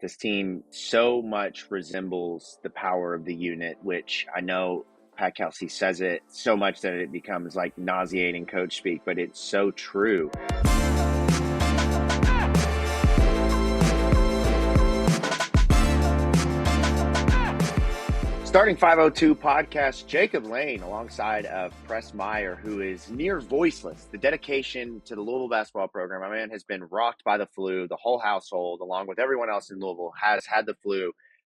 This team so much resembles the power of the unit, which I know Pat Kelsey says it so much that it becomes like nauseating coach speak, but it's so true. Starting 502 podcast, Jacob Lane alongside of Press Meyer, who is near voiceless. The dedication to the Louisville basketball program. My man has been rocked by the flu. The whole household, along with everyone else in Louisville, has had the flu.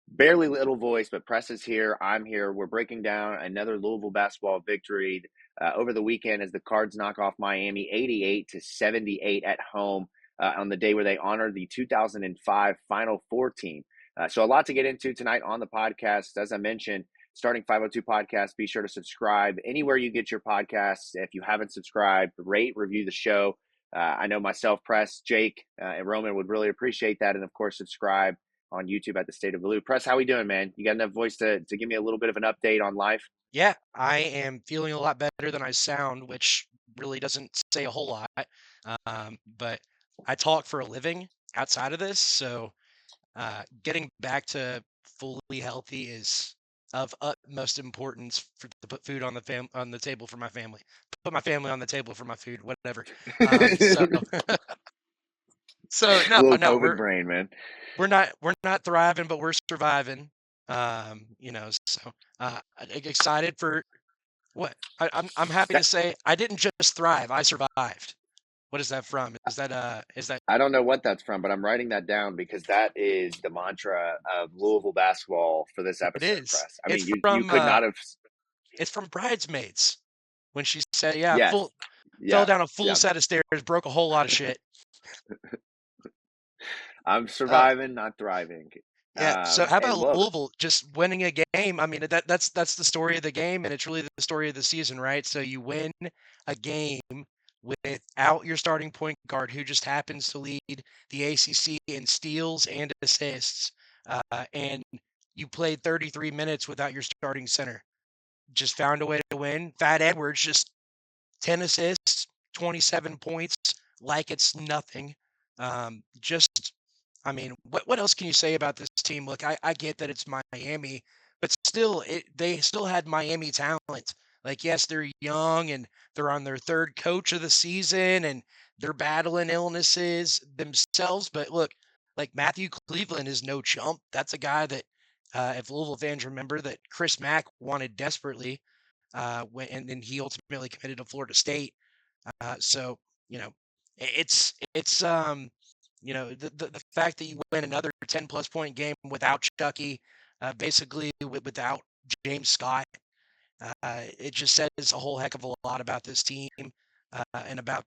Barely little voice, but Press is here. I'm here. We're breaking down another Louisville basketball victory over the weekend as the Cards knock off Miami 88-78 at home on the day where they honored the 2005 Final Four team. So a lot to get into tonight on the podcast. As I mentioned, Starting 502 podcast, be sure to subscribe anywhere you get your podcasts. If you haven't subscribed, rate, review the show. I know myself, Press, Jake, and Roman would really appreciate that. And, of course, subscribe on YouTube at the State of Blue. Press, how we doing, man? You got enough voice to give me a little bit of an update on life? Yeah, I am feeling a lot better than I sound, which really doesn't say a whole lot. But I talk for a living outside of this, so getting back to fully healthy is of utmost importance to put food on the table for my family. Put my family on the table for my food, whatever. So so A little no, COVID brain, man. we're not thriving, but we're surviving. So excited for what I'm happy to say I didn't just thrive, I survived. What is that from? Is that I don't know what that's from, but I'm writing that down because that is the mantra of Louisville basketball for this it episode, is. Press. I It's mean, you from could not have. it's from Bridesmaids when she said, Yes. fell Yeah. down a full Yeah. set of stairs, broke a whole lot of shit. I'm Uh, surviving, not thriving. yeah. So how And about look, Louisville just winning a game? I mean, that's the story of the game, and it's really the story of the season, right? So you win a game without your starting point guard, who just happens to lead the ACC in steals and assists, and you played 33 minutes without your starting center. Just found a way to win. Fat Edwards just 10 assists, 27 points, like it's nothing. Just, I mean, what else can you say about this team? Look, I get that it's Miami, but still, they still had Miami talent. Like, yes, they're young and they're on their third coach of the season and they're battling illnesses themselves. But look, like Matthew Cleveland is no chump. That's a guy that, if Louisville fans remember, that Chris Mack wanted desperately, and then he ultimately committed to Florida State. So you know, it's the fact that you win another 10-plus point game without Chucky, basically without James Scott, it just says a whole heck of a lot about this team, and about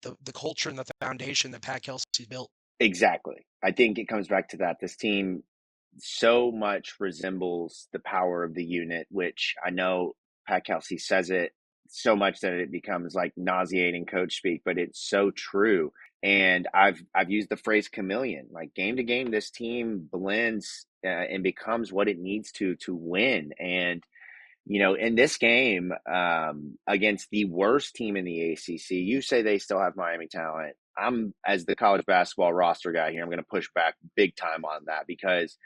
the culture and the foundation that Pat Kelsey built. exactly. I think it comes back to that. This team so much resembles the power of the unit, which I know Pat Kelsey says it so much that it becomes like nauseating coach speak, but it's so true. And I've used the phrase chameleon. Like game to game, this team blends and becomes what it needs to win. And in this game against the worst team in the ACC, you say they still have Miami talent. I'm, as the college basketball roster guy here, I'm going to push back big time on that because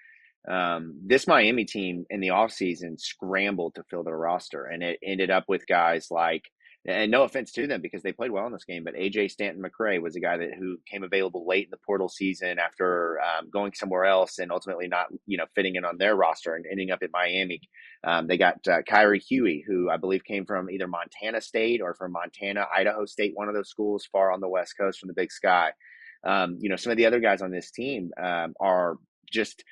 this Miami team in the offseason scrambled to fill their roster, and it ended up with guys like, and no offense to them because they played well in this game, but AJ Stanton-McRae was a guy who came available late in the portal season after going somewhere else and ultimately not, fitting in on their roster and ending up at Miami. They got Kyrie Huey, who I believe came from either Montana State or from Montana, Idaho State, one of those schools far on the West Coast from the Big Sky. Some of the other guys on this team are just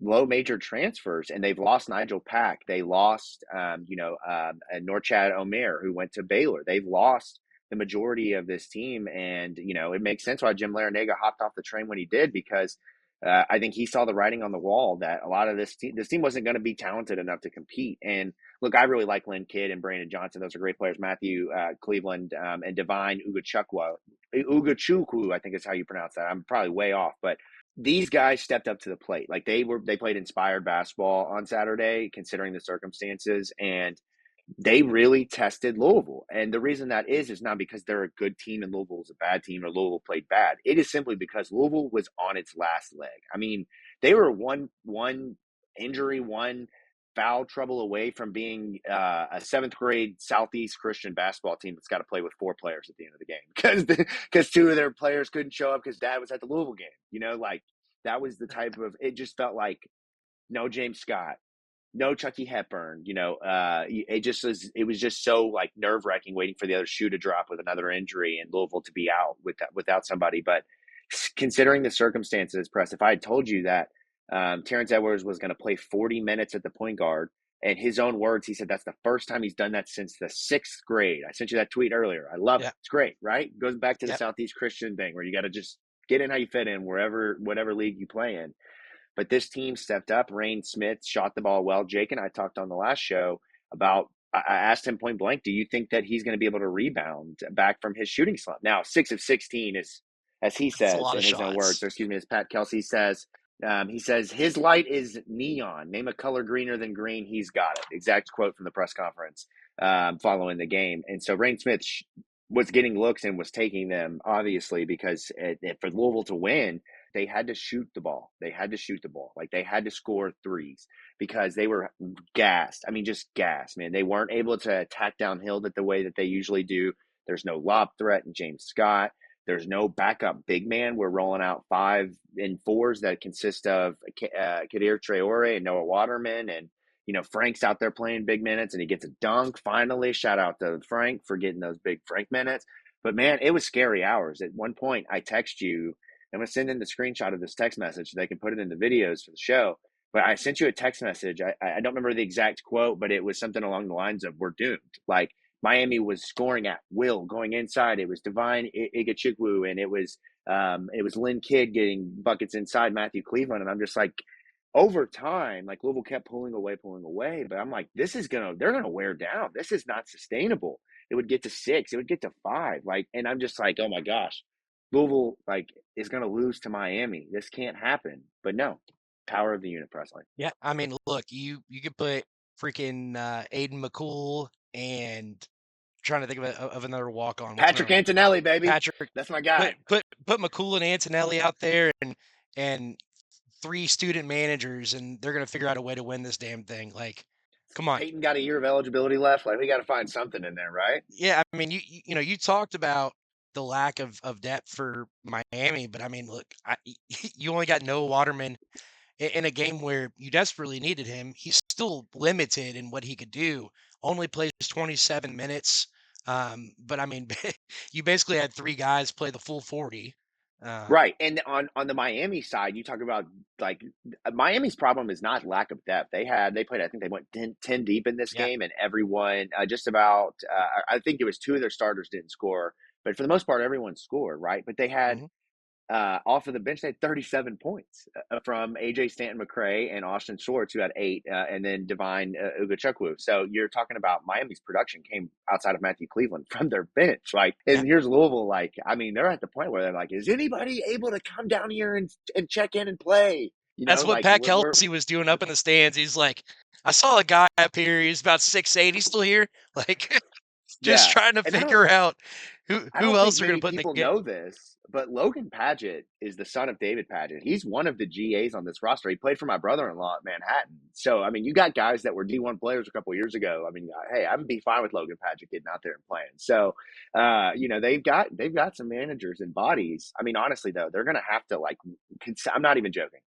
low major transfers, and they've lost Nigel Pack. They lost, Norchad Omer, who went to Baylor. They've lost the majority of this team, and it makes sense why Jim Larinaga hopped off the train when he did, because I think he saw the writing on the wall that a lot of this team wasn't going to be talented enough to compete. And look, I really like Lynn Kidd and Brandon Johnson. Those are great players. Matthew Cleveland and Divine Ugachukwu, I think is how you pronounce that. I'm probably way off, but these guys stepped up to the plate. Like they played inspired basketball on Saturday, considering the circumstances. And they really tested Louisville. And the reason that is not because they're a good team and Louisville is a bad team or Louisville played bad. It is simply because Louisville was on its last leg. I mean, they were one injury, one foul trouble away from being a seventh grade Southeast Christian basketball team that's got to play with four players at the end of the game because two of their players couldn't show up because dad was at the Louisville game. You know, like that was the type of, it just felt like no James Scott, no Chucky Hepburn. You know, it was just so like nerve wracking waiting for the other shoe to drop with another injury and Louisville to be out without somebody. But considering the circumstances, Press, if I had told you that Terrence Edwards was going to play 40 minutes at the point guard, and his own words, he said that's the first time he's done that since the sixth grade. I sent you that tweet earlier. I love it. It's great, right? It goes back to the Southeast Christian thing where you got to just get in how you fit in whatever league you play in. But this team stepped up. Reyne Smith shot the ball well. Jake and I talked on the last show about, I asked him point blank, do you think that he's going to be able to rebound back from his shooting slump? Now, 6 of 16 is, as he says in his own words, or excuse me, as Pat Kelsey says, he says, his light is neon. Name a color greener than green. He's got it. Exact quote from the press conference following the game. And so Reyne Smith was getting looks and was taking them, obviously, because for Louisville to win, they had to shoot the ball. They had to shoot the ball. Like they had to score threes because they were gassed. I mean, just gassed, man. They weren't able to attack downhill the way that they usually do. There's no lob threat in James Scott. There's no backup big man. We're rolling out 5 and 4s that consist of Kadir Traore and Noah Waterman. And, you know, Frank's out there playing big minutes and he gets a dunk finally. Shout out to Frank for getting those big Frank minutes. But, man, it was scary hours. At one point, I text you. I'm going to send in the screenshot of this text message so they can put it in the videos for the show. But I sent you a text message. I don't remember the exact quote, but it was something along the lines of, we're doomed. Like, Miami was scoring at will, going inside. It was Divine Igachukwu, and it was Lynn Kidd getting buckets inside Matthew Cleveland. And I'm just like, over time, like Louisville kept pulling away. But I'm like, they're going to wear down. This is not sustainable. It would get to 6. It would get to 5. Like, and I'm just like, oh my gosh. Louisville is going to lose to Miami. This can't happen. But no, power of the unit, Presley. Yeah, I mean, look, you could put freaking Aiden McCool and trying to think of another walk on Patrick Antonelli, baby. Patrick, that's my guy. Put McCool and Antonelli out there and 3 student managers, and they're going to figure out a way to win this damn thing. Like, come on. Peyton got a year of eligibility left. Like, we got to find something in there, right? Yeah, I mean, you talked about the lack of depth for Miami, but I mean, look, you only got Noah Waterman in a game where you desperately needed him. He's still limited in what he could do. Only plays 27 minutes. But I mean, you basically had 3 guys play the full 40. Right. And on the Miami side, you talk about like Miami's problem is not lack of depth. They played, I think they went 10 deep in this game, and everyone just about, I think it was 2 of their starters didn't score, but for the most part, everyone scored, right? But they had, off of the bench, they had 37 points from AJ Stanton-McCray and Austin Schwartz, who had 8, and then Divine Igachukwu. So you're talking about Miami's production came outside of Matthew Cleveland from their bench. Like, and here's Louisville. Like, I mean, they're at the point where they're like, is anybody able to come down here and check in and play? You know, that's what Pat Kelsey was doing up in the stands. He's like, I saw a guy up here. He's about 6'8". He's still here. Like, just trying to figure out who else are going to put in the game. People know this, but Logan Paget is the son of David Paget. He's one of the GAs on this roster. He played for my brother-in-law at Manhattan. So, I mean, you got guys that were D1 players a couple of years ago. I mean, hey, I would be fine with Logan Paget getting out there and playing. So, you know, they've got some managers and bodies. I mean, honestly, though, they're going to have to, like, I'm not even joking.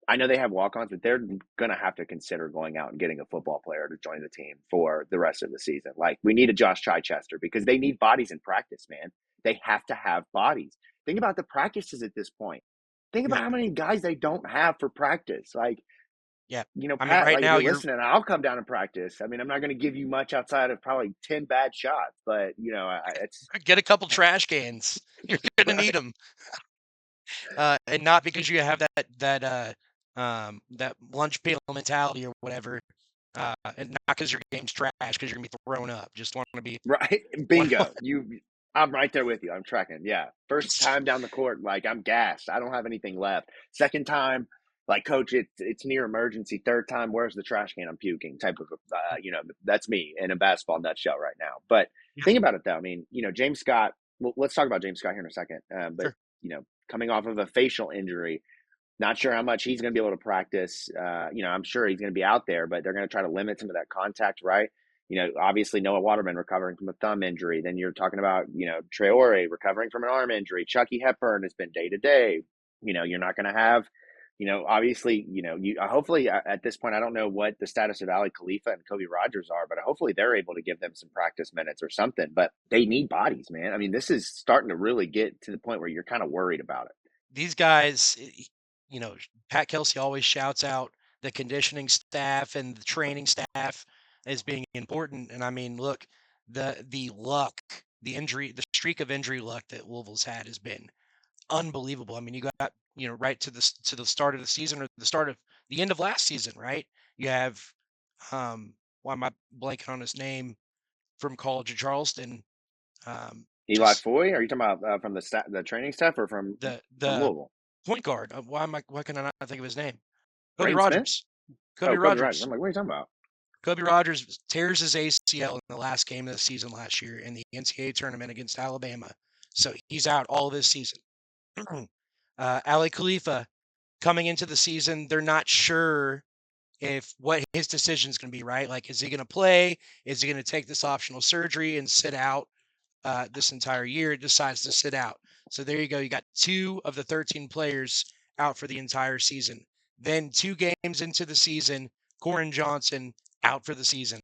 I know they have walk-ons, but they're going to have to consider going out and getting a football player to join the team for the rest of the season. Like, we need a Josh Chichester because they need bodies in practice, man. They have to have bodies. Think about the practices at this point. Think about how many guys they don't have for practice. Like, you know, Pat, I mean, right now you're listening. I'll come down and practice. I mean, I'm not going to give you much outside of probably 10 bad shots, but you know, it's get a couple trash cans. You're going to need them, and not because you have that lunch pail mentality or whatever, and not because your game's trash, because you're gonna be thrown up. Just want to be right. Bingo. I'm right there with you. I'm tracking. Yeah. First time down the court, like I'm gassed. I don't have anything left. Second time, like, coach, it's near emergency, third time, where's the trash can? I'm puking type of, that's me in a basketball nutshell right now. But Yeah, think about it though. I mean, James Scott, well, let's talk about James Scott here in a second. But, sure. coming off of a facial injury, not sure how much he's going to be able to practice. I'm sure he's going to be out there, but they're going to try to limit some of that contact, right? Obviously Noah Waterman recovering from a thumb injury. Then you're talking about, Traore recovering from an arm injury. Chucky Hepburn has been day to day. You're not going to have, obviously, hopefully at this point, I don't know what the status of Ali Khalifa and Kobe Rogers are, but hopefully they're able to give them some practice minutes or something. But they need bodies, man. I mean, this is starting to really get to the point where you're kind of worried about it. These guys, you know, Pat Kelsey always shouts out the conditioning staff and the training staff as being important. And I mean, look, the luck, the injury, the streak of injury luck that Louisville's had has been unbelievable. I mean, you got, right to the start of the season or the end of last season, right? You have why am I blanking on his name, from College of Charleston? Eli Just Foy? Are you talking about from the training staff or from the Louisville? point guard. Why can I not think of his name? Kobe Reyne Smith? Rogers. Kobe Oh, Kobe Rogers. Rogers. I'm like, what are you talking about? Kobe Rogers tears his ACL in the last game of the season last year in the NCAA tournament against Alabama. So he's out all this season. Ali Khalifa coming into the season, they're not sure if what his decision is going to be, right? Like, is he going to play? Is he going to take this optional surgery and sit out this entire year? Decides to sit out. So there you go. You got 2 of the 13 players out for the entire season. Then 2 games into the season, Corin Johnson out for the season.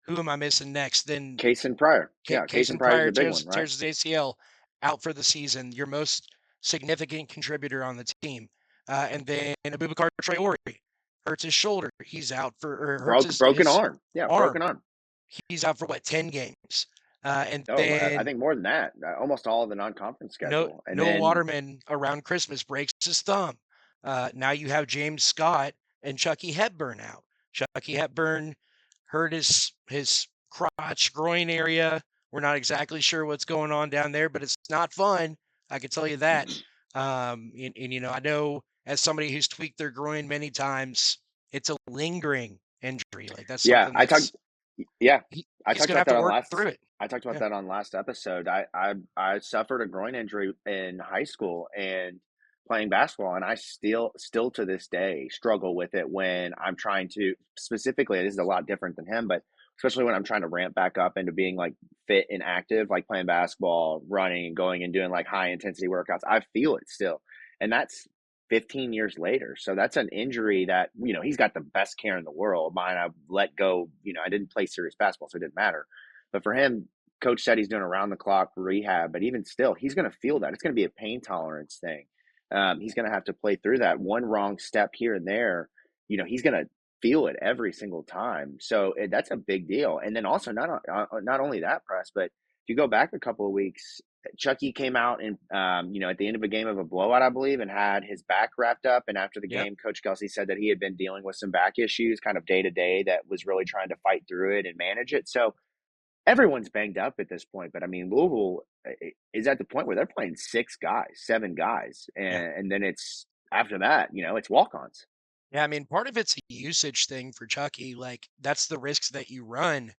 Who am I missing next? Then Kason Pryor. Yeah, Kason Kason Pryor is Pryor the big one, right? tears his ACL, out for the season. Your most significant contributor on the team. And then Abubakar Traore hurts his shoulder. He's out for, or hurts Broken his arm. Yeah, broken arm. arm. He's out for what, 10 games. And Oh, I then think more than that. Almost all of the non-conference schedule. And Noah then, Waterman around Christmas breaks his thumb. Now you have James Scott and Chucky Hepburn out. Chucky Hepburn hurt his crotch groin area. We're not exactly sure what's going on down there, but it's not fun. I can tell you that. And I know, as somebody who's tweaked their groin many times, it's a lingering injury. Like, that's yeah, something that's yeah, I he's talked gonna about have to that on work last. through it. I talked about Yeah. that on last episode. I suffered a groin injury in high school and playing basketball, and I still to this day struggle with it when I'm trying to, specifically. This is a lot different than him, but especially when I'm trying to ramp back up into being like fit and active, like playing basketball, running, and going and doing like high intensity workouts. I feel it still, and that's 15 years later. So that's an injury that, he's got the best care in the world. Mine, I let go, I didn't play serious basketball, so it didn't matter. But for him, coach said he's doing around the clock rehab, but even still, he's going to feel that. It's going to be a pain tolerance thing. He's going to have to play through that. One wrong step here and there, he's going to feel it every single time. So that's a big deal. And then also not only that, Press, but if you go back a couple of weeks, Chucky came out and, at the end of a game of a blowout, I believe, and had his back wrapped up. And after the Yep. game, Coach Kelsey said that he had been dealing with some back issues kind of day to day, that was really trying to fight through it and manage it. So everyone's banged up at this point. But I mean, Louisville is at the point where they're playing 6 guys, 7 guys. Yeah. And then it's after that, it's walk ons. Yeah, I mean, part of it's a usage thing for Chucky. Like, that's the risks that you run,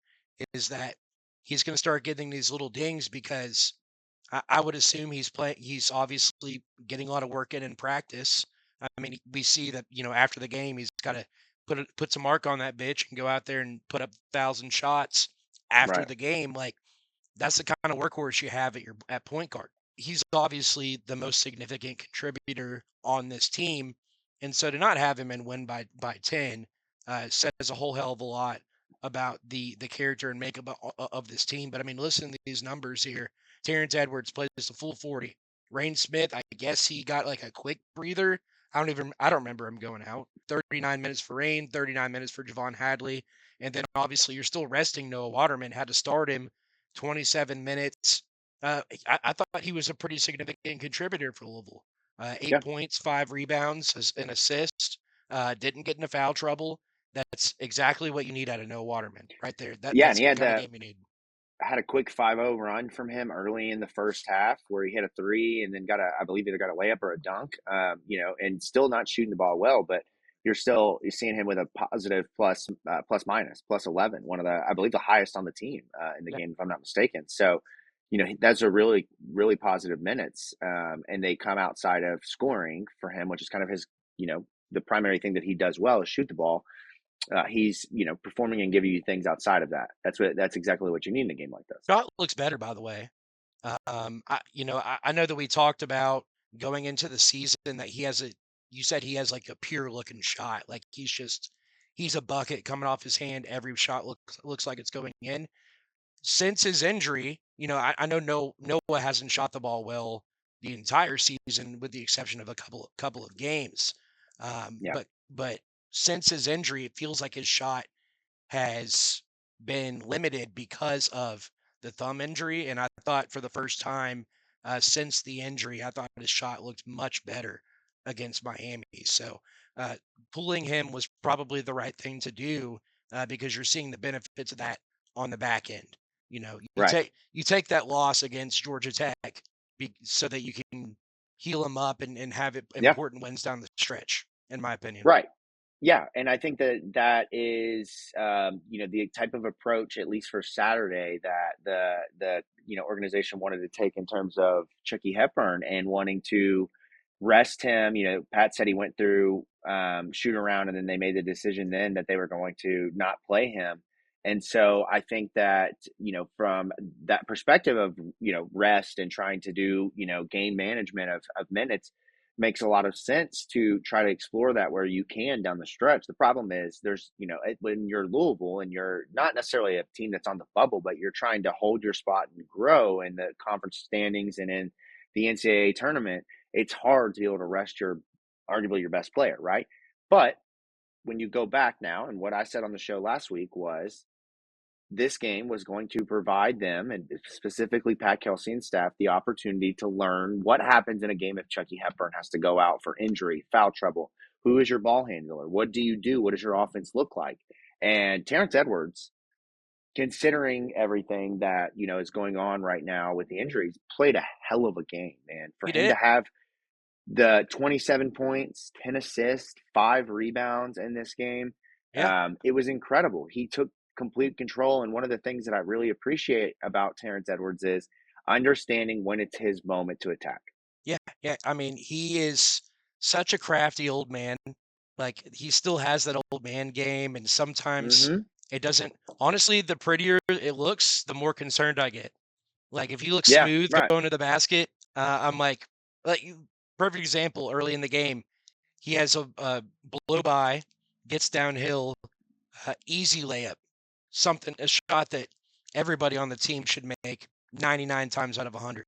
is that he's going to start getting these little dings, because I would assume he's obviously getting a lot of work in practice. I mean, we see that, after the game, he's got to put some mark on that bitch and go out there and put up 1,000 shots after Right. the game. Like, that's the kind of workhorse you have at point guard. He's obviously the most significant contributor on this team, and so to not have him and win by 10 says a whole hell of a lot about the character and makeup of this team. But I mean, listen to these numbers here. Terrence Edwards plays the full 40. Reyne Smith, I guess he got like a quick breather. I don't remember him going out. 39 minutes for Reyne, 39 minutes for Javon Hadley, and then obviously you're still resting Noah Waterman. Had to start him 27 minutes. I thought he was a pretty significant contributor for Louisville. 8 Yeah. points, 5 rebounds, an assist. Didn't get into foul trouble. That's exactly what you need out of Noah Waterman right there. Yeah. And That's he the had kind of that. game you need. had a quick 5-0 run from him early in the first half where he hit a three and then I believe either got a layup or a dunk, and still not shooting the ball well, but you're seeing him with a positive plus minus plus 11, one of I believe the highest on the team in the Yeah. game, if I'm not mistaken. So, that's a really, really positive minutes. And they come outside of scoring for him, which is kind of his, the primary thing that he does well is shoot the ball. He's performing and giving you things outside of that. That's exactly what you need in a game like this. Shot looks better, by the way. I know that we talked about going into the season that you said he has like a pure looking shot. Like he's a bucket coming off his hand. Every shot looks like it's going in. Since his injury, I know Noah hasn't shot the ball well the entire season, with the exception of a couple of games. Yeah. But since his injury, it feels like his shot has been limited because of the thumb injury. And I thought for the first time since the injury, I thought his shot looked much better against Miami. So pulling him was probably the right thing to do because you're seeing the benefits of that on the back end. You Right. take that loss against Georgia Tech so that you can heal him up and have Yeah. important wins down the stretch, in my opinion. Right. Yeah, and I think that is, the type of approach, at least for Saturday, that the organization wanted to take in terms of Chucky Hepburn and wanting to rest him. Pat said he went through shoot around, and then they made the decision then that they were going to not play him. And so I think that from that perspective of rest and trying to do game management of minutes makes a lot of sense to try to explore that where you can down the stretch. The problem is there's, when you're Louisville and you're not necessarily a team that's on the bubble, but you're trying to hold your spot and grow in the conference standings and in the NCAA tournament, it's hard to be able to rest arguably your best player, right? But when you go back now, and what I said on the show last week was this game was going to provide them, and specifically Pat Kelsey and staff, the opportunity to learn what happens in a game if Chucky Hepburn has to go out for injury, foul trouble. Who is your ball handler? What do you do? What does your offense look like? And Terrence Edwards, considering everything that is going on right now with the injuries, played a hell of a game, man. For He him to did. have the 27 points, 10 assists, 5 rebounds in this game, Yeah. it was incredible. He took complete control. And one of the things that I really appreciate about Terrence Edwards is understanding when it's his moment to attack. Yeah, yeah. I mean, he is such a crafty old man. Like he still has that old man game, and sometimes Mm-hmm. it doesn't. Honestly, the prettier it looks, the more concerned I get. Like if you look Yeah, smooth right. going to the basket, I'm perfect example. Early in the game, he has a blow by, gets downhill, easy layup, a shot that everybody on the team should make 99 times out of 100.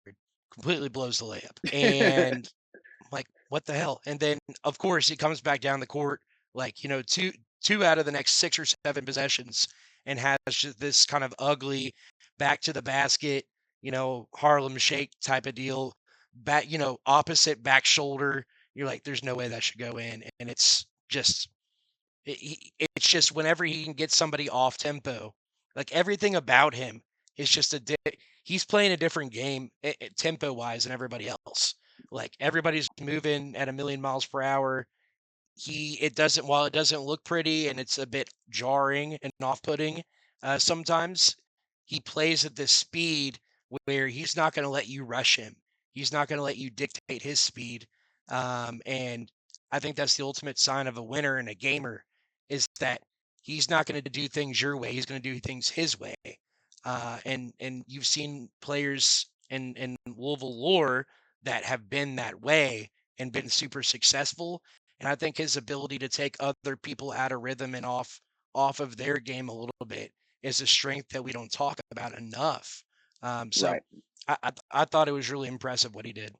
Completely blows the layup, and I'm like, what the hell? And then of course he comes back down the court, like, two out of the next 6 or 7 possessions, and has just this kind of ugly back to the basket, Harlem Shake type of deal. Back, opposite back shoulder. You're like, there's no way that should go in. And it's just whenever he can get somebody off tempo, like everything about him is just he's playing a different game tempo wise than everybody else. Like everybody's moving at a million miles per hour. While it doesn't look pretty and it's a bit jarring and off-putting, sometimes he plays at this speed where he's not going to let you rush him. He's not going to let you dictate his speed. And I think that's the ultimate sign of a winner and a gamer, is that he's not going to do things your way. He's going to do things his way. And you've seen players in Louisville lore that have been that way and been super successful. And I think his ability to take other people out of rhythm and off of their game a little bit is a strength that we don't talk about enough. So Right. I thought it was really impressive what he did.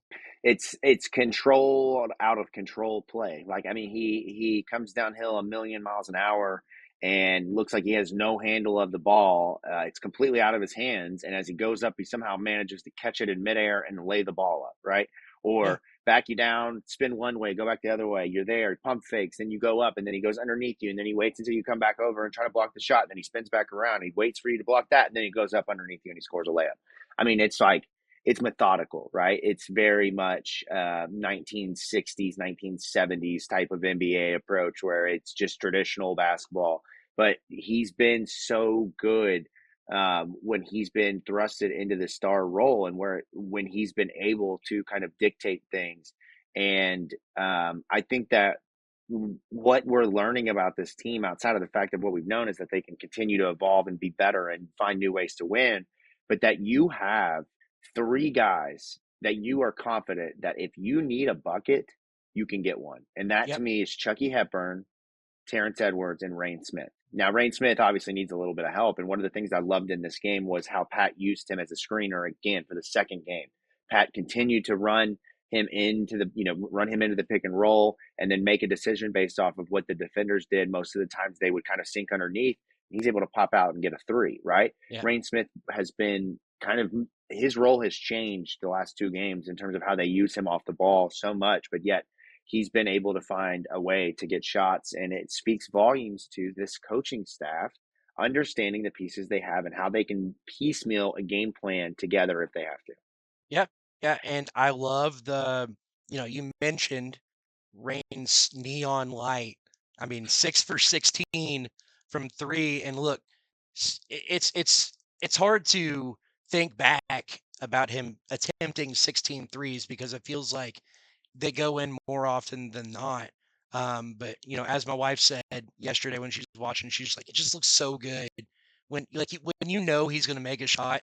It's controlled out of control play. Like, I mean, he comes downhill a million miles an hour and looks like he has no handle of the ball. It's completely out of his hands, and as he goes up, he somehow manages to catch it in midair and lay the ball up, right? Yeah. Or back you down, spin one way, go back the other way. You're there, pump fakes, then you go up, and then he goes underneath you, and then he waits until you come back over and try to block the shot. And then he spins back around. He waits for you to block that, and then he goes up underneath you and he scores a layup. I mean, it's like it's methodical, right? It's very much 1960s, 1970s type of NBA approach where it's just traditional basketball. But he's been so good when he's been thrusted into the star role and where when he's been able to kind of dictate things. And I think that what we're learning about this team outside of the fact of what we've known is that they can continue to evolve and be better and find new ways to win, but that you have three guys that you are confident that if you need a bucket, you can get one. And that to Yep. me is Chucky Hepburn, Terrence Edwards, and Reyne Smith. Now, Reyne Smith obviously needs a little bit of help. And one of the things I loved in this game was how Pat used him as a screener again for the second game. Pat continued to run him into the pick and roll and then make a decision based off of what the defenders did. Most of the times they would kind of sink underneath. He's able to pop out and get a three, right? Yeah. Reyne Smith has been kind of his role has changed the last two games in terms of how they use him off the ball so much, but yet he's been able to find a way to get shots, and it speaks volumes to this coaching staff understanding the pieces they have and how they can piecemeal a game plan together if they have to. Yeah. Yeah. And I love you mentioned Rain's neon light. I mean, 6 for 16 from three. And look, it's hard to think back about him attempting 16 threes because it feels like they go in more often than not. But as my wife said yesterday when she was watching, she's like, it just looks so good when he's going to make a shot.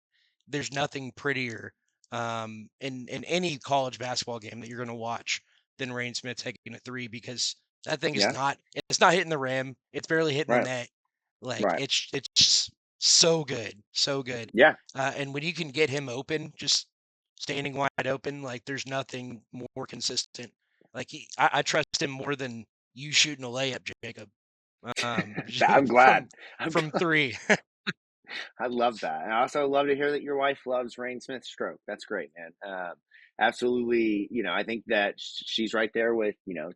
There's nothing prettier in any college basketball game that you're going to watch than Reyne Smith taking a three because that thing is Yeah, not hitting the rim. It's barely hitting the right, net. Like right. it's just so good, so good. Yeah, And when you can get him open, just standing wide open, like there's nothing more consistent. Like I trust him more than you shooting a layup, Jacob. I'm glad. From I'm from glad. three. I love that. And I also love to hear that your wife loves Reyne Smith's stroke. That's great, man. Absolutely. I think that she's right there with,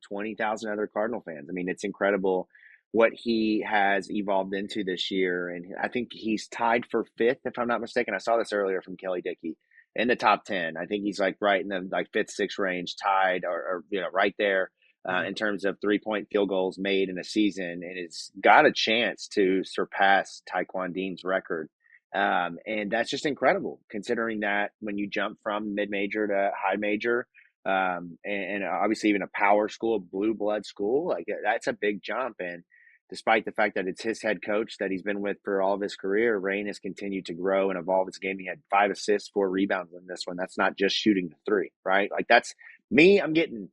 20,000 other Cardinal fans. I mean, it's incredible what he has evolved into this year. And I think he's tied for fifth, if I'm not mistaken. I saw this earlier from Kelly Dickey in the top 10. I think he's like right in the like fifth, sixth range, tied or right there Mhm. in terms of 3-point field goals made in a season, and it's got a chance to surpass Taekwon Dean's record. And that's just incredible, considering that when you jump from mid major to high major, and obviously even a power school, blue blood school, like that's a big jump. And despite the fact that it's his head coach that he's been with for all of his career, Reyne has continued to grow and evolve his game. He had 5 assists, 4 rebounds in this one. That's not just shooting the three, right? Like that's me. I'm getting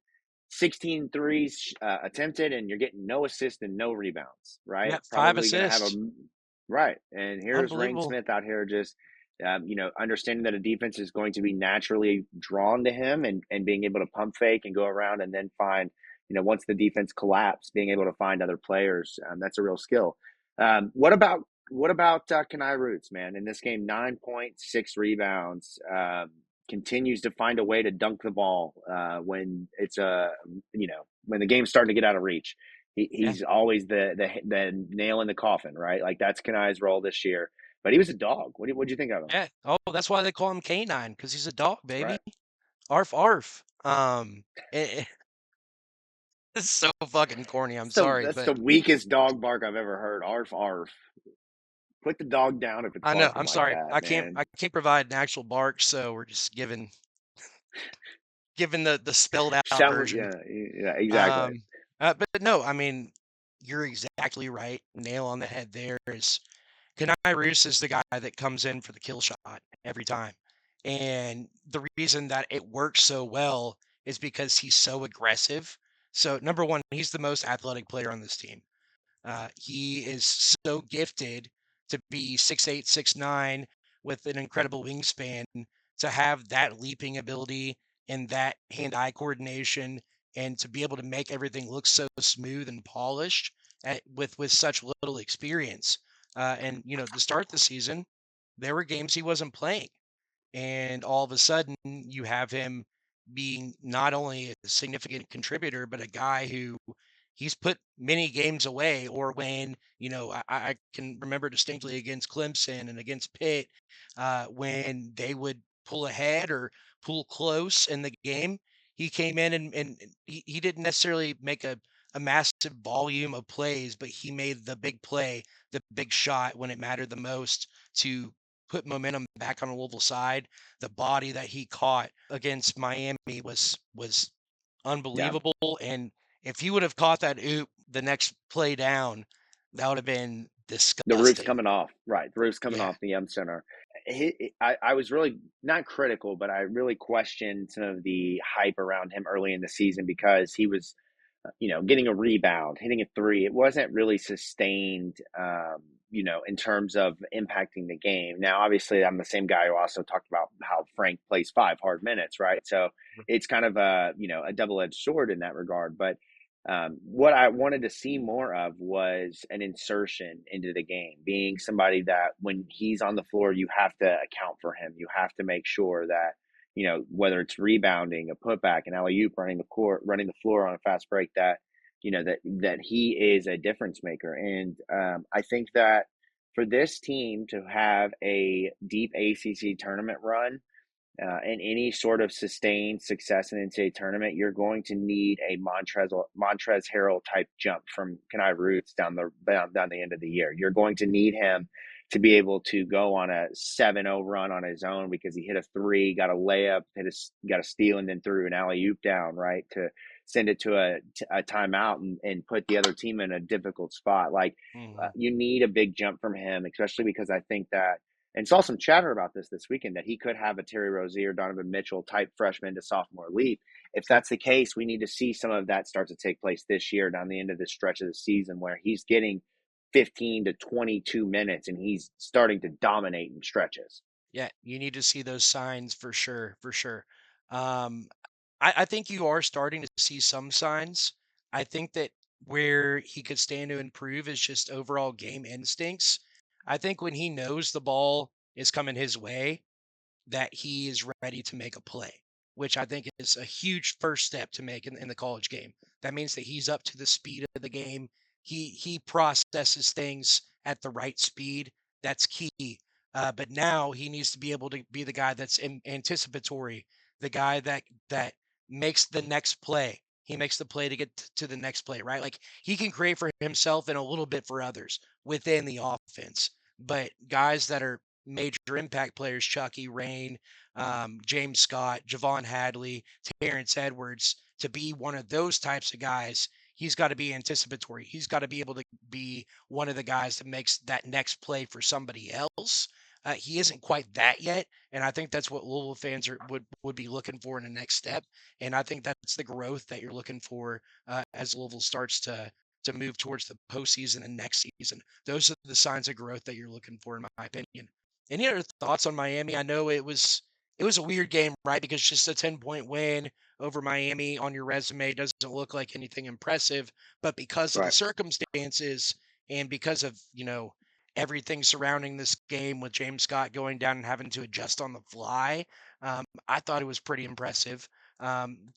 16 threes attempted, and you're getting no assist and no rebounds, right? Yeah, five Probably going to have a assists. right. And here's Reyne Unbelievable. Smith out here just, understanding that a defense is going to be naturally drawn to him and being able to pump fake and go around and then find, once the defense collapse, being able to find other players. That's a real skill. What about Kenai Roots, man? In this game, 9 points, 6 rebounds. Continues to find a way to dunk the ball when it's when the game's starting to get out of reach. Yeah. He's always the nail in the coffin, right? Like that's Kanai's role this year. But he was a dog. What'd you think of him? Yeah. Oh, that's why they call him Canine because he's a dog, baby. Right. Arf, arf. It's so fucking corny. I'm sorry, That's but the weakest dog bark I've ever heard. Arf arf. Put the dog down if it's I know. barking I'm like sorry. that, I can't. man. I can't provide an actual bark, so we're just giving the spelled out Sound version. yeah, exactly. Um, but no, I mean, you're exactly right. Nail on the head. There is Kanai Roos is the guy that comes in for the kill shot every time, and the reason that it works so well is because he's so aggressive. So number one, he's the most athletic player on this team. He is so gifted to be 6'8", 6'9", with an incredible wingspan, to have that leaping ability and that hand-eye coordination, and to be able to make everything look so smooth and polished with such little experience. And to start the season, there were games he wasn't playing, and all of a sudden you have him being not only a significant contributor, but a guy who he's put many games away. Or when, I can remember distinctly against Clemson and against Pitt, when they would pull ahead or pull close in the game, he came in and he didn't necessarily make a massive volume of plays, but he made the big play, the big shot when it mattered the most to put momentum back on the Louisville side. The body that he caught against Miami was Yeah. unbelievable. And if he would have caught that oop the next play down, that would have been The roof's disgusting. coming off, right? The roof's coming Yeah. off the center. I was really not critical, but I really questioned some of the hype around him early in the season because he was, getting a rebound, hitting a three. It wasn't really sustained, in terms of impacting the game. Now, obviously, I'm the same guy who also talked about how Frank plays 5 hard minutes, right? So it's kind of a double edged sword in that regard. But what I wanted to see more of was an insertion into the game, being somebody that when he's on the floor, you have to account for him. You have to make sure that, whether it's rebounding, a putback, an alley oop, running the court, running the floor on a fast break, that, that he is a difference maker. And I think that for this team to have a deep ACC tournament run, in any sort of sustained success in the NCAA tournament, you're going to need a Montrezl Harrell type jump from Kenai Roots down the end of the year. You're going to need him to be able to go on a 7-0 run on his own because he hit a three, got a layup, got a steal, and then threw an alley oop down, right, to send it to a timeout and put the other team in a difficult spot. Like, Mhm. you need a big jump from him, especially because I think that, and saw some chatter about this weekend, that he could have a Terry Rozier, Donovan Mitchell type freshman to sophomore leap. If Yep. that's the case, we need to see some of that start to take place this year down the end of this stretch of the season where he's getting 15 to 22 minutes and he's starting to dominate in stretches. Yeah, you need to see those signs for sure, for sure. Um, I think you are starting to see some signs. I think that where he could stand to improve is just overall game instincts. I think when he knows the ball is coming his way, that he is ready to make a play, which I think is a huge first step to make in the college game. That means that he's up to the speed of the game. He processes things at the right speed. That's key. But now he needs to be able to be the guy that's anticipatory, the guy that makes the next play. He makes the play to get to the next play, right? Like he can create for himself and a little bit for others within the offense. But guys that are major impact players, Chucky, Reyne, James Scott, Javon Hadley, Terrence Edwards, to be one of those types of guys, he's got to be anticipatory. He's got to be able to be one of the guys that makes that next play for somebody else. He isn't quite that yet, and I think that's what Louisville fans would be looking for in the next step. And I think that's the growth that you're looking for as Louisville starts to move towards the postseason and next season. Those are the signs of growth that you're looking for, in my opinion. Any other thoughts on Miami? I know it was a weird game, right? Because just a 10-point win over Miami on your resume doesn't look like anything impressive, but because of the Right. circumstances and because of, everything surrounding this game with James Scott going down and having to adjust on the fly, I thought it was pretty impressive.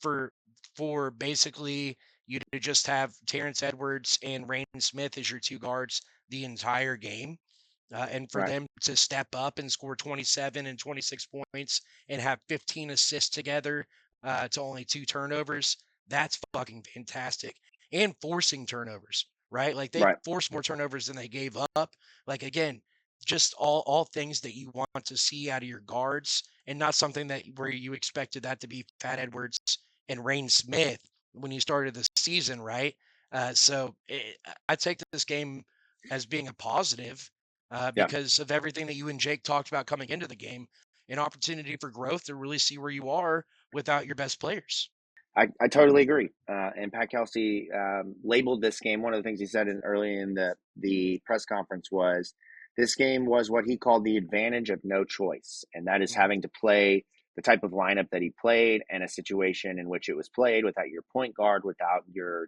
For basically you to just have Terrence Edwards and Reyne Smith as your two guards the entire game, and for Right. them to step up and score 27 and 26 points and have 15 assists together, to only two turnovers, that's fucking fantastic. And forcing turnovers, right? Like they Right. forced more turnovers than they gave up. Like again, just all things that you want to see out of your guards, and not something that where you expected that to be Fat Edwards and Reyne Smith when you started the season, right? I take this game as being a positive, Yeah. because of everything that you and Jake talked about coming into the game, an opportunity for growth to really see where you are without your best players. I totally agree. And Pat Kelsey labeled this game. One of the things he said early in the press conference was this game was what he called the advantage of no choice, and that is Mhm. having to play the type of lineup that he played and a situation in which it was played without your point guard, without your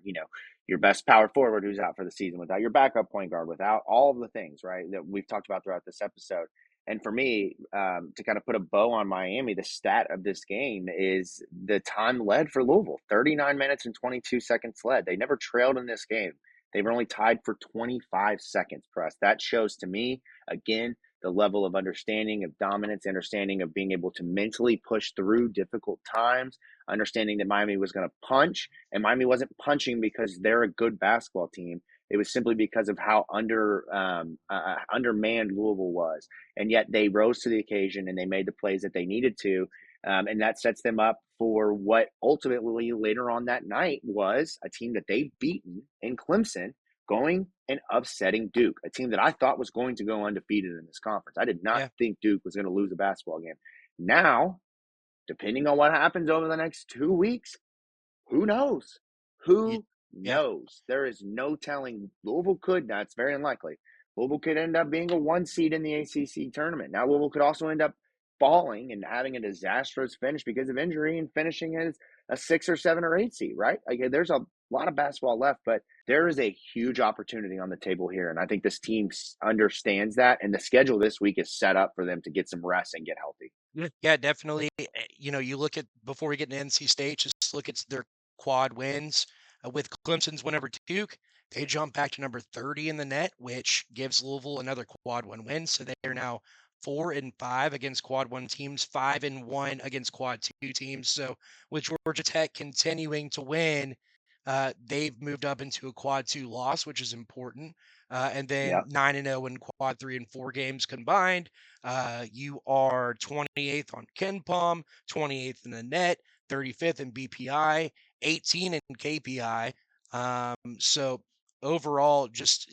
best power forward who's out for the season, without your backup point guard, without all of the things, right, that we've talked about throughout this episode. And for me, to kind of put a bow on Miami, the stat of this game is the time led for Louisville, 39 minutes and 22 seconds led. They never trailed in this game. They were only tied for 25 seconds, Press. That shows to me, again, the level of understanding of dominance, understanding of being able to mentally push through difficult times, understanding that Miami was going to punch, and Miami wasn't punching because they're a good basketball team. It was simply because of how undermanned Louisville was, and yet they rose to the occasion and they made the plays that they needed to, and that sets them up for what ultimately later on that night was a team that they've beaten in Clemson, going and upsetting Duke, a team that I thought was going to go undefeated in this conference. I did not Yeah. think Duke was going to lose a basketball game. Now, depending on what happens over the next 2 weeks, who knows? Y- Who Yeah. knows? There is no telling. Louisville could, now it's very unlikely. Louisville could end up being a 1 seed in the ACC tournament. Now, Louisville could also end up falling and having a disastrous finish because of injury and finishing as a 6 or 7 or 8 seed, right? Like, there's a lot of basketball left, but there is a huge opportunity on the table here. And I think this team understands that. And the schedule this week is set up for them to get some rest and get healthy. Yeah, definitely. You look at before we get into NC State, just look at their quad wins. With Clemson's win over Duke, they jump back to number 30 in the net, which gives Louisville another quad one win. So they are now 4-5 against quad one teams, 5-1 against quad two teams. So with Georgia Tech continuing to win, they've moved up into a quad two loss, which is important. And then Yep. 9-0 in quad 3 and 4 games combined. You are 28th on KenPom, 28th in the net, 35th in BPI, 18 in KPI. So overall, just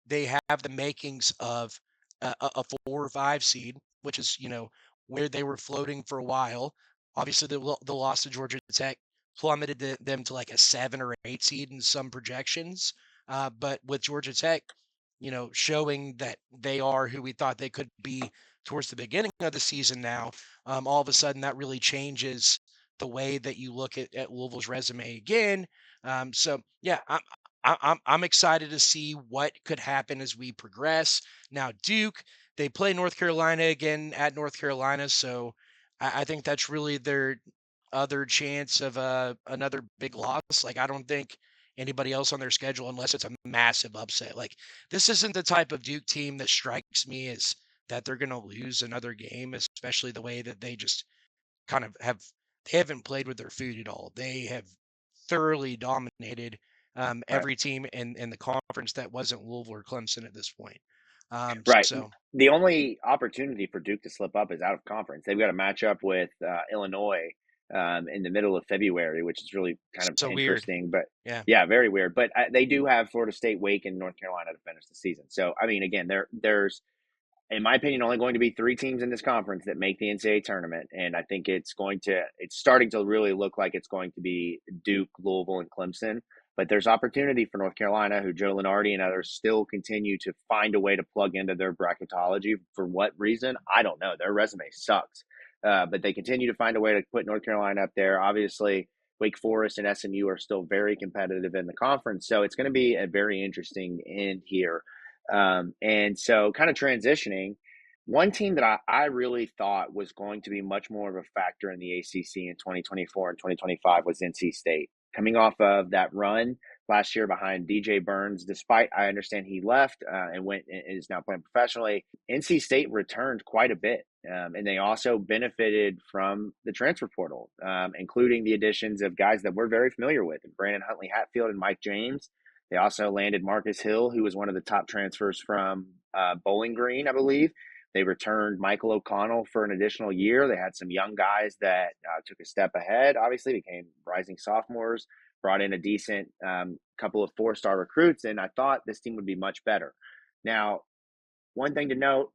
they have the makings of a 4 or 5 seed, which is where they were floating for a while. Obviously, the loss to Georgia Tech plummeted them to like a 7 or 8 seed in some projections. But with Georgia Tech, showing that they are who we thought they could be towards the beginning of the season now, all of a sudden that really changes the way that you look at Louisville's resume again. So yeah, I'm excited to see what could happen as we progress. Now Duke, they play North Carolina again at North Carolina, so I think that's really their other chance of another big loss. Like I don't think anybody else on their schedule unless it's a massive upset. Like this isn't the type of Duke team that strikes me as that they're going to lose another game, especially the way that they just kind of they haven't played with their food at all. They have thoroughly dominated Right. every team in the conference that wasn't Louisville or Clemson at this point. Right. So The only opportunity for Duke to slip up is out of conference. They've got a matchup with Illinois in the middle of February, which is really kind of so weird. interesting. But Yeah. yeah, very weird. But they do have Florida State, Wake, and North Carolina to finish the season. So I mean, again, there's in my opinion, only going to be 3 teams in this conference that make the NCAA tournament, and I think it's starting to really look like it's going to be Duke, Louisville, and Clemson. But there's opportunity for North Carolina, who Joe Lenardi and others still continue to find a way to plug into their bracketology. For what reason? I don't know. Their resume sucks, but they continue to find a way to put North Carolina up there. Obviously, Wake Forest and SMU are still very competitive in the conference, so it's going to be a very interesting end here. And so, kind of transitioning, one team that I really thought was going to be much more of a factor in the ACC in 2024 and 2025 was NC State. Coming off of that run last year behind DJ Burns, despite I understand he left and went and is now playing professionally, NC State returned quite a bit. And they also benefited from the transfer portal, including the additions of guys that we're very familiar with, Brandon Huntley Hatfield and Mike James. They also landed Marcus Hill, who was one of the top transfers from Bowling Green, I believe. They returned Michael O'Connell for an additional year. They had some young guys that took a step ahead, obviously, became rising sophomores, brought in a decent couple of 4-star recruits, and I thought this team would be much better. Now, one thing to note,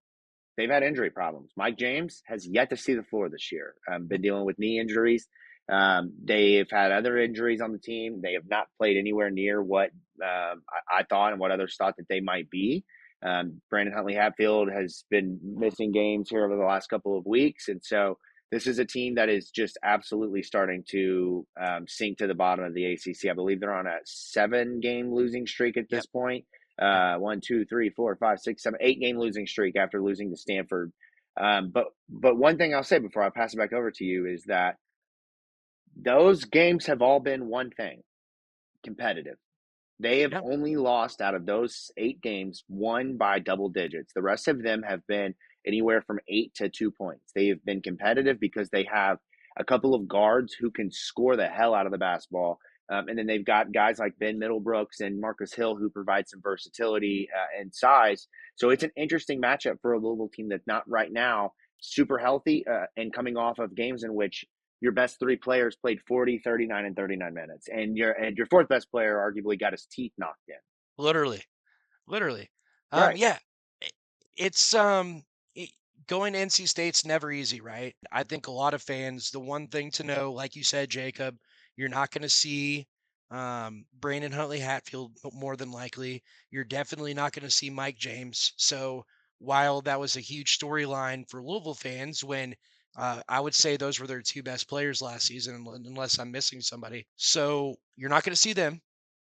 they've had injury problems. Mike James has yet to see the floor this year. Been dealing with knee injuries. They've had other injuries on the team. They have not played anywhere near what I thought and what others thought that they might be. Brandon Huntley Hatfield has been missing games here over the last couple of weeks. And so this is a team that is just absolutely starting to sink to the bottom of the ACC. I believe they're on a 7-game losing streak at Yep. this point. Yep. 1, 2, 3, 4, 5, 6, 7, 8-game losing streak after losing to Stanford But one thing I'll say before I pass it back over to you is that those games have all been one thing: competitive. They have Yeah, only lost out of those 8 games, one by double digits. The rest of them have been anywhere from 8 to 2 points. They have been competitive because they have a couple of guards who can score the hell out of the basketball. And then they've got guys like Ben Middlebrooks and Marcus Hill who provide some versatility and size. So it's an interesting matchup for a Louisville team that's not right now super healthy and coming off of games in which your best 3 players played 40, 39, and 39 minutes. And your fourth best player arguably got his teeth knocked in. literally, literally. Right. Yeah, i- it's it, going to NC State's never easy, right? I think a lot of fans, the one thing to know, like you said, Jacob, you're not going to see Brandon Huntley Hatfield more than likely. You're definitely not going to see Mike James. So while that was a huge storyline for Louisville fans, when I would say those were their two best players last season, unless I'm missing somebody. So you're not going to see them.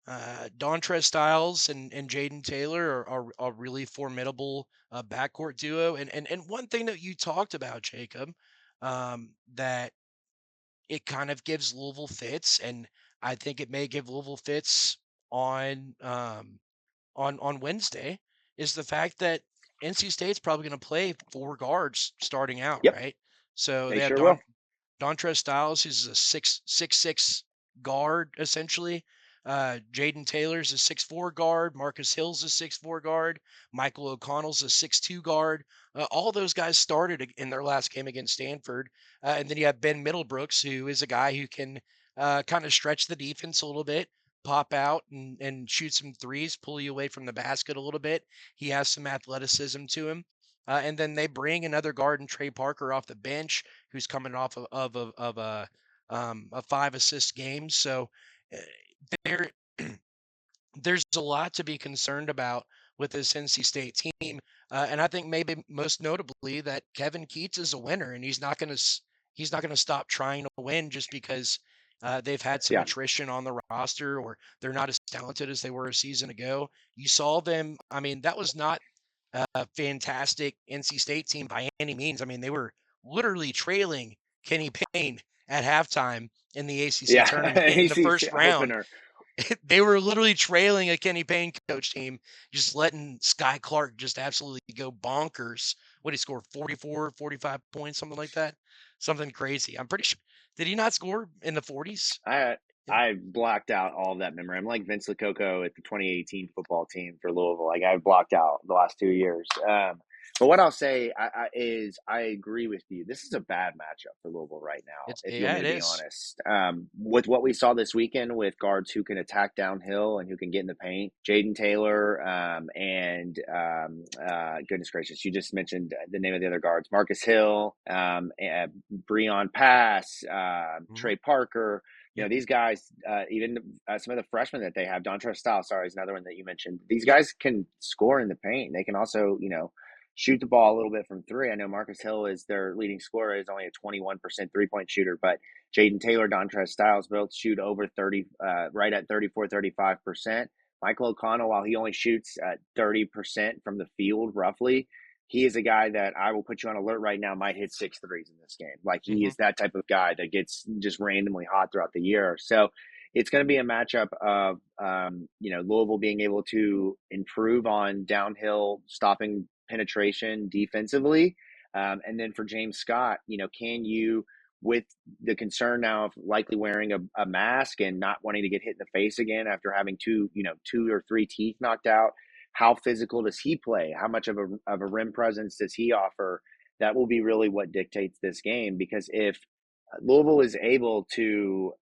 Dontrez Styles and Jaden Taylor are a really formidable backcourt duo. And one thing that you talked about, Jacob, that it kind of gives Louisville fits, and I think it may give Louisville fits on on Wednesday, is the fact that NC State's probably going to play 4 guards starting out, Yep. right? So They they have sure will. Dontrez Styles, who's a six guard essentially. Jaden Taylor's a 6'4" guard. Marcus Hill's a 6'4" guard. Michael O'Connell's a 6'2" guard. All those guys started in their last game against Stanford. And then you have Ben Middlebrooks, who is a guy who can kind of stretch the defense a little bit, pop out and shoot some threes, pull you away from the basket a little bit. He has some athleticism to him. And then they bring another guard and Trey Parker off the bench, who's coming off of a 5 assist game. So uh, there there's a lot to be concerned about with this NC State team, and I think maybe most notably that Kevin Keats is a winner, and he's not going to stop trying to win just because they've had some Yeah. attrition on the roster or they're not as talented as they were a season ago. You saw them. I mean, that was not a fantastic NC State team by any means. I mean, they were literally trailing Kenny Payne at halftime in the ACC Yeah. tournament in the ACC first round. opener. They were literally trailing a Kenny Payne coach team, just letting Sky Clark just absolutely go bonkers. What he scored 44, 45 points, something like that. Something crazy. I'm pretty sure. Did he not score in the 40s? I Yeah. I blocked out all of that memory. I'm like Vince Lococo at the 2018 football team for Louisville. Like I've blocked out the last 2 years. But what I'll say is I agree with you. This is a bad matchup for Louisville right now, It's if you want yeah, me it to be is. honest. With what we saw this weekend with guards who can attack downhill and who can get in the paint, Jaden Taylor and goodness gracious, you just mentioned the name of the other guards: Marcus Hill, Breon Pass, Hmm. Trey Parker. Yep. These guys, even some of the freshmen that they have, Dontrez Styles, sorry, is another one that you mentioned. These Yep. guys can score in the paint. They can also, shoot the ball a little bit from three. I know Marcus Hill is their leading scorer, is only a 21% 3-point shooter, but Jaden Taylor, Dontrez Styles both shoot over 30, right at 34, 35%. Michael O'Connell, while he only shoots at 30% from the field, roughly, he is a guy that I will put you on alert right now might hit 6 threes in this game. Like he Hmm. is that type of guy that gets just randomly hot throughout the year. So it's going to be a matchup of Louisville being able to improve on downhill stopping penetration defensively, and then for James Scott, can you, with the concern now of likely wearing a mask and not wanting to get hit in the face again after having two or three teeth knocked out, how physical does he play? How much of a rim presence does he offer? That will be really what dictates this game, because if Louisville is able to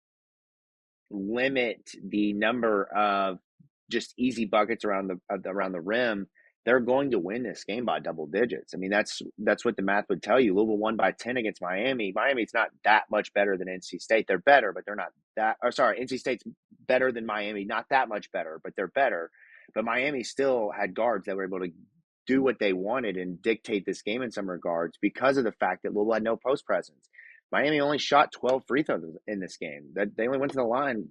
limit the number of just easy buckets around the rim, they're going to win this game by double digits. I mean, that's what the math would tell you. Louisville won by 10 against Miami. Miami's not that much better than NC State. They're better, but they're not that. Or sorry, NC State's better than Miami, not that much better, but they're better. But Miami still had guards that were able to do what they wanted and dictate this game in some regards because of the fact that Louisville had no post presence. Miami only shot 12 free throws in this game. That they only went to the line,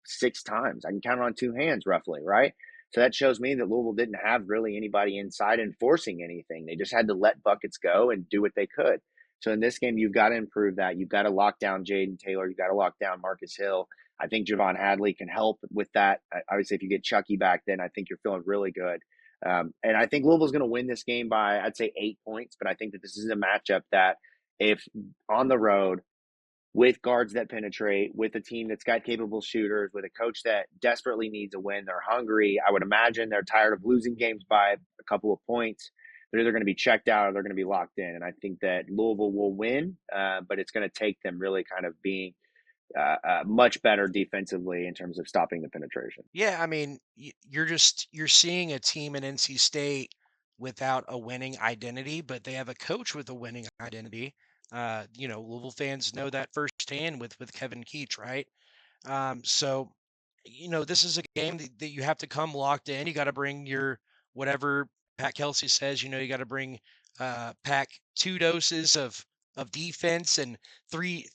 6 times. I can count it on two hands, roughly, right? So that shows me that Louisville didn't have really anybody inside enforcing anything. They just had to let buckets go and do what they could. So in this game, you've got to improve that. You've got to lock down Jaden Taylor. You've got to lock down Marcus Hill. I think Javon Hadley can help with that. Obviously, if you get Chucky back, then I think you're feeling really good. And I think Louisville's going to win this game by, I'd say, 8 points. But I think that this is a matchup that, if on the road, with guards that penetrate, with a team that's got capable shooters, with a coach that desperately needs a win, they're hungry. I would imagine they're tired of losing games by a couple of points. They're either going to be checked out or they're going to be locked in. And I think that Louisville will win, but it's going to take them really kind of being much better defensively in terms of stopping the penetration. Yeah, I mean, you're seeing a team in NC State without a winning identity, but they have a coach with a winning identity. Louisville fans know that firsthand with Kevin Keach, right? So, this is a game that you have to come locked in. You got to bring your whatever Pat Kelsey says. You got to bring pack 2 doses of defense and three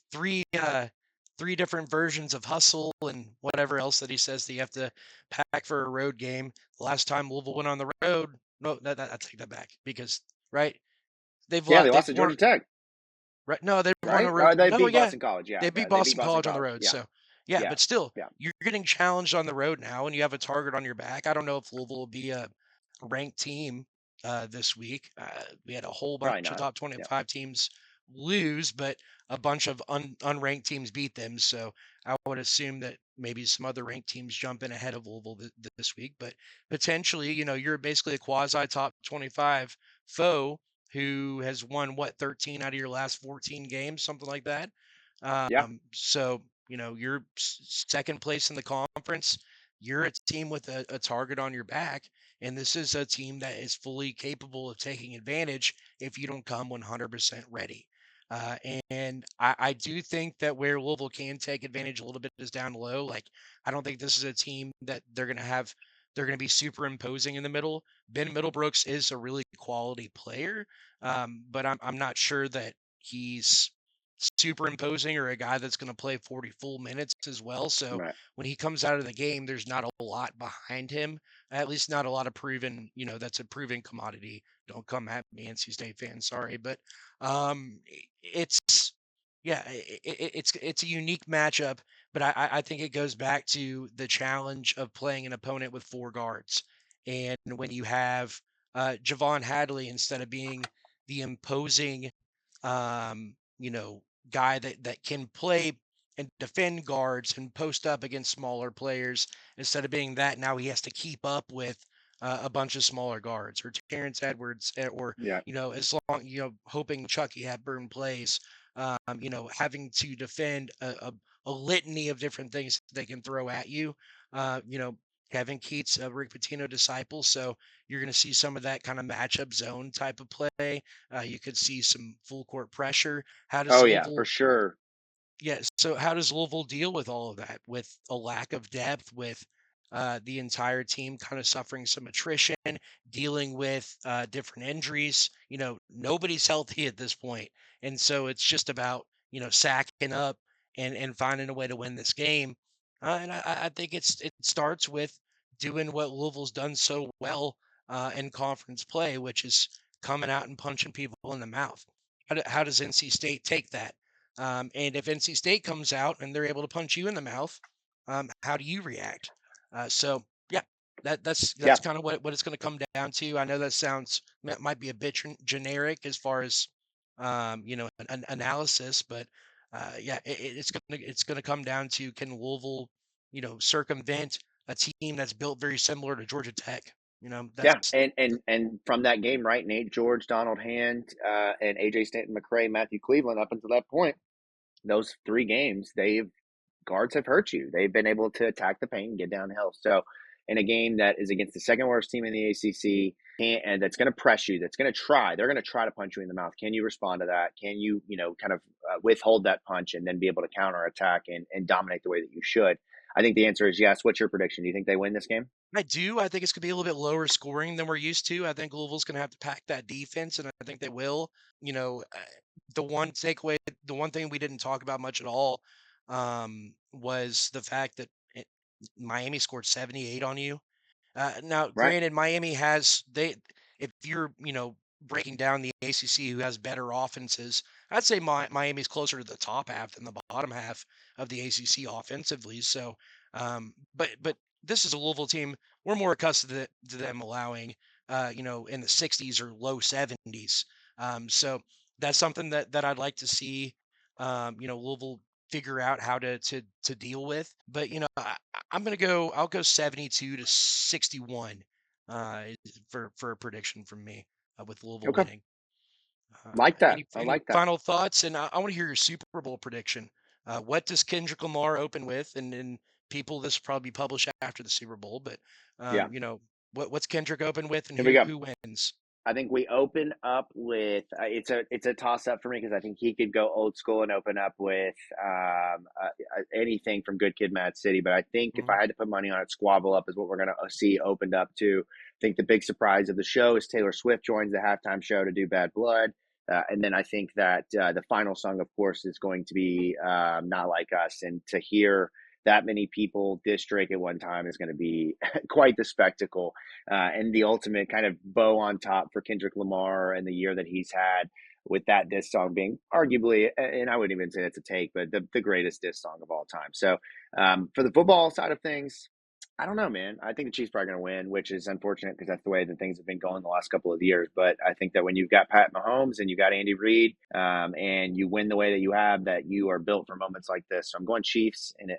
different versions of hustle and whatever else that he says that you have to pack for a road game. The last time Louisville went on the road, no, I take that back because right Yeah, they lost they've to won. Georgia Tech, Right. No, they won a right? road. Or they No, beat yeah. Boston College. Yeah, They beat they beat Boston Boston College on the College. road. Yeah, So, yeah, yeah, but still, yeah. you're getting challenged on the road now and you have a target on your back. I don't know if Louisville will be a ranked team this week. We had a whole bunch Probably of not. top Yeah. 25 teams lose, but a bunch of unranked teams beat them. So I would assume that maybe some other ranked teams jump in ahead of Louisville this week. But potentially, you're basically a quasi top 25 foe who has won what 13 out of your last 14 games, something like that. Yeah. So you're second place in the conference. You're a team with a target on your back, and this is a team that is fully capable of taking advantage if you don't come 100% ready. Uh, and I do think that where Louisville can take advantage a little bit is down low. Like, I don't think this is a team that they're going to be superimposing in the middle. Ben Middlebrooks is a really quality player, but I'm not sure that he's superimposing or a guy that's going to play 40 full minutes as well. So Right. when he comes out of the game, there's not a lot behind him, at least not a lot of proven, that's a proven commodity. Don't come at me, NC State fans. Sorry, but it's yeah, it's a unique matchup. But I think it goes back to the challenge of playing an opponent with 4 guards, and when you have Javon Hadley instead of being the imposing guy that can play and defend guards and post up against smaller players. Instead of being that, now he has to keep up with a bunch of smaller guards or Terrence Edwards, or Yeah. as long hoping Chucky Hepburn plays. Having to defend a litany of different things they can throw at you. Kevin Keats, a Rick Pitino disciple, so you're going to see some of that kind of matchup zone type of play. You could see some full court pressure. How does Oh yeah, for Louisville sure. Yeah, so how does Louisville deal with all of that? With a lack of depth, with the entire team kind of suffering some attrition, dealing with different injuries. Nobody's healthy at this point, and so it's just about sacking up and finding a way to win this game. And I think it starts with doing what Louisville's done so well in conference play, which is coming out and punching people in the mouth. How does NC State take that? And if NC State comes out and they're able to punch you in the mouth, how do you react? So yeah, that's Yeah. kind of what it's going to come down to. I know that might be a bit generic as far as an analysis, but yeah, it's gonna come down to, can Louisville circumvent a team that's built very similar to Georgia Tech? Yeah, That's and from that game, right? Nate George, Donald Hand, and AJ Stanton McCray, Matthew Cleveland. Up until that point, those 3 games, they've guards have hurt you. They've been able to attack the paint and get downhill. So, in a game that is against the second worst team in the ACC, and that's going to press you, that's going to try, they're going to try to punch you in the mouth. Can you respond to that? Can you, kind of withhold that punch and then be able to counterattack and dominate the way that you should? I think the answer is yes. What's your prediction? Do you think they win this game? I do. I think it's gonna be a little bit lower scoring than we're used to. I think Louisville's gonna have to pack that defense, and I think they will. The one takeaway, the one thing we didn't talk about much at all, was the fact that Miami scored 78 on you. Now, right? granted, Miami has they. If you're breaking down the ACC, who has better offenses, I'd say Miami's closer to the top half than the bottom half of the ACC offensively. So, but this is a Louisville team. We're more accustomed to them allowing, in the 60s or low 70s. So that's something that I'd like to see. Louisville figure out how to deal with. But I'm gonna go. I'll go 72 to 61 for a prediction from me with Louisville Okay, winning. like that. I Any like that. final thoughts? And I want to hear your Super Bowl prediction. What does Kendrick Lamar open with? And people, this will probably be published after the Super Bowl, but Yeah, what's Kendrick open with, and here we who go. who wins? I think we open up with it's a toss up for me because I think he could go old school and open up with anything from Good Kid, Mad City. But I think if Mhm. I had to put money on it, Squabble Up is what we're gonna see opened up to. I think the big surprise of the show is Taylor Swift joins the halftime show to do Bad Blood. And then I think that the final song, of course, is going to be Not Like Us. And to hear that many people diss Drake at one time is going to be quite the spectacle, and the ultimate kind of bow on top for Kendrick Lamar and the year that he's had, with that diss song being arguably, and I wouldn't even say it's a take, but the greatest diss song of all time. So for the football side of things, I don't know, man. I think the Chiefs are probably going to win, which is unfortunate because that's the way that things have been going the last couple of years. But I think that when you've got Pat Mahomes and you got Andy Reid, and you win the way that you have, that you are built for moments like this. So I'm going Chiefs in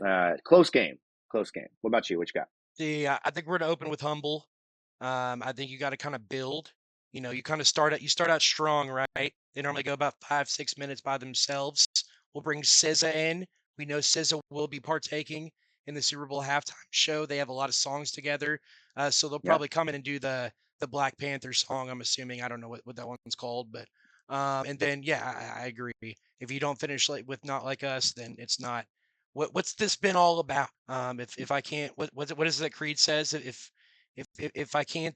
a close game. Close game. What about you? What you got? I think we're gonna open with humble. I think you got to kind of build. You kind of start out strong, right? They normally go about 5 6 minutes by themselves. We'll bring SZA in. We know SZA will be partaking in the Super Bowl halftime show. They have a lot of songs together, so they'll Yeah. probably come in and do the Black Panther song. I'm assuming. I don't know what that one's called, but and then yeah, I agree. If you don't finish like with Not Like Us, then it's not. What's this been all about? If I can't, what is it that Creed says? If I can't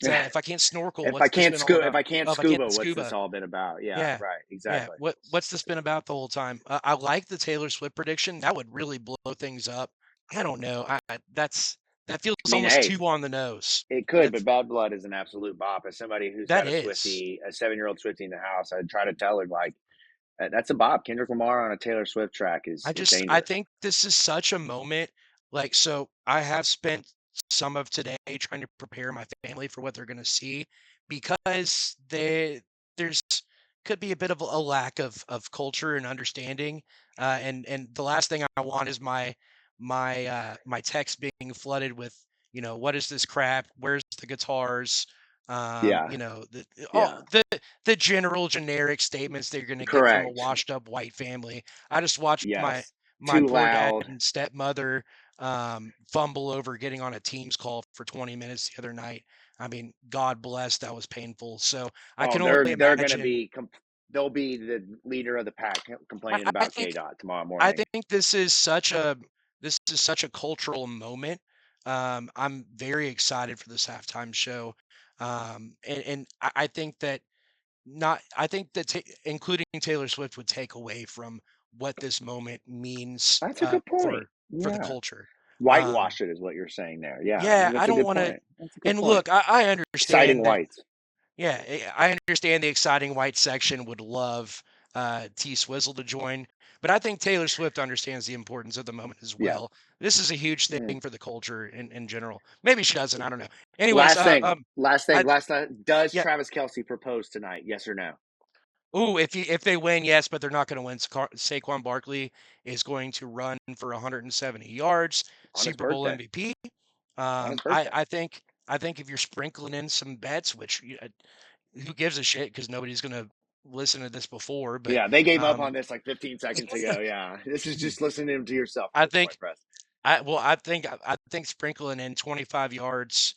snorkel, what's this been all If about? I can't Oh, if I can't scuba, what's this scuba, all been about? Yeah, yeah, right, yeah. exactly. What's this been about the whole time? I like the Taylor Swift prediction. That would really blow things up. I don't know. That feels I mean, almost hey, too on the nose. it could, but That's Bad Blood is an absolute bop. As somebody who's that got is. a 7-year-old Swifty in the house, I'd try to tell her like, that's a bop. Kendrick Lamar on a Taylor Swift track is I dangerous. think this is such a moment. Like, so I have spent some of today trying to prepare my family for what they're going to see because there's could be a bit of a lack of culture and understanding. And the last thing I want is my text being flooded with, what is this crap? Where's the guitars? Yeah, All yeah, the general generic statements that you're going to get from a correct. washed up white family. I just watched Yes, my too poor dad loud. and stepmother fumble over getting on a Teams call for 20 minutes the other night. I mean, God bless, that was painful. So I Oh, can only they're going to imagine. be. They'll be the leader of the pack complaining I about K think Dot tomorrow I morning. think this is such a cultural moment. I'm very excited for this halftime show, and I think that not I think that including Taylor Swift would take away from what this moment means That's a good point. for the Yeah. culture. Um, Whitewash it is what you're saying there. Yeah, yeah, I that's a don't good want to. point. That's a good And point. look, I Exciting understand that. whites. Yeah, I understand the exciting white section would love T Swizzle to join, but I think Taylor Swift understands the importance of the moment as Yeah. well. This is a huge Mm. thing for the culture in general. Maybe she doesn't. I don't know. Anyways, Last thing. Last thing. I Last thing. Does yeah. Travis Kelsey propose tonight? Yes or no? Ooh, if they win, yes, but they're not going to win. Saquon Barkley is going to run for 170 yards, On his Super Bowl birthday. MVP. On his birthday. I think if you're sprinkling in some bets, which who gives a shit because nobody's going to listen to this before, but Yeah, they gave up um, on this like 15 seconds ago. Yeah, this is just listening to yourself at I this point, think Press. I think sprinkling in 25 yards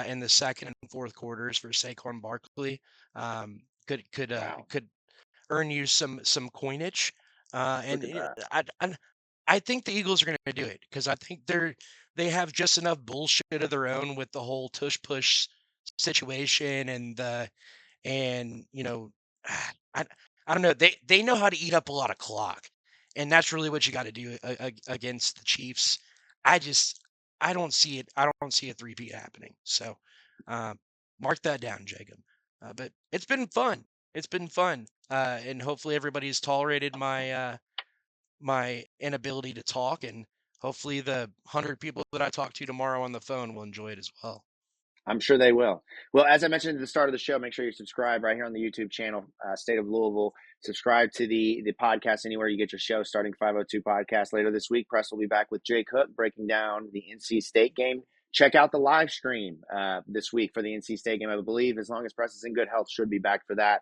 in the second and fourth quarters for Saquon Barkley Wow, could earn you some coinage. look And at that. I think the Eagles are going to do it because I think they have just enough bullshit of their own with the whole tush push situation and I I don't know, they know how to eat up a lot of clock, and that's really what you got to do against the Chiefs. I just I don't see it. I don't see a three-peat happening. So mark that down, Jacob. But it's been fun. It's been fun, and hopefully everybody's tolerated my inability to talk, and hopefully the 100 people that I talk to tomorrow on the phone will enjoy it as well. I'm sure they will. Well, as I mentioned at the start of the show, make sure you subscribe right here on the YouTube channel, State of Louisville. Subscribe to the podcast anywhere you get your show, Starting 502 podcast. Later this week, Press will be back with Jake Hook breaking down the NC State game. Check out the live stream this week for the NC State game. I believe as long as Press is in good health, should be back for that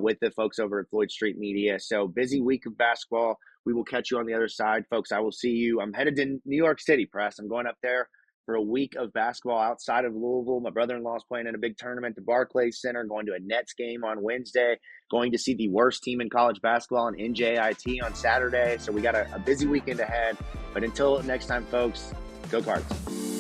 with the folks over at Floyd Street Media. So busy week of basketball. We will catch you on the other side, folks. I will see you. I'm headed to New York City, Press. I'm going up there for a week of basketball outside of Louisville. My brother-in-law is playing in a big tournament at the Barclays Center, going to a Nets game on Wednesday, going to see the worst team in college basketball in NJIT on Saturday. So we got a busy weekend ahead. But until next time, folks, go Cards.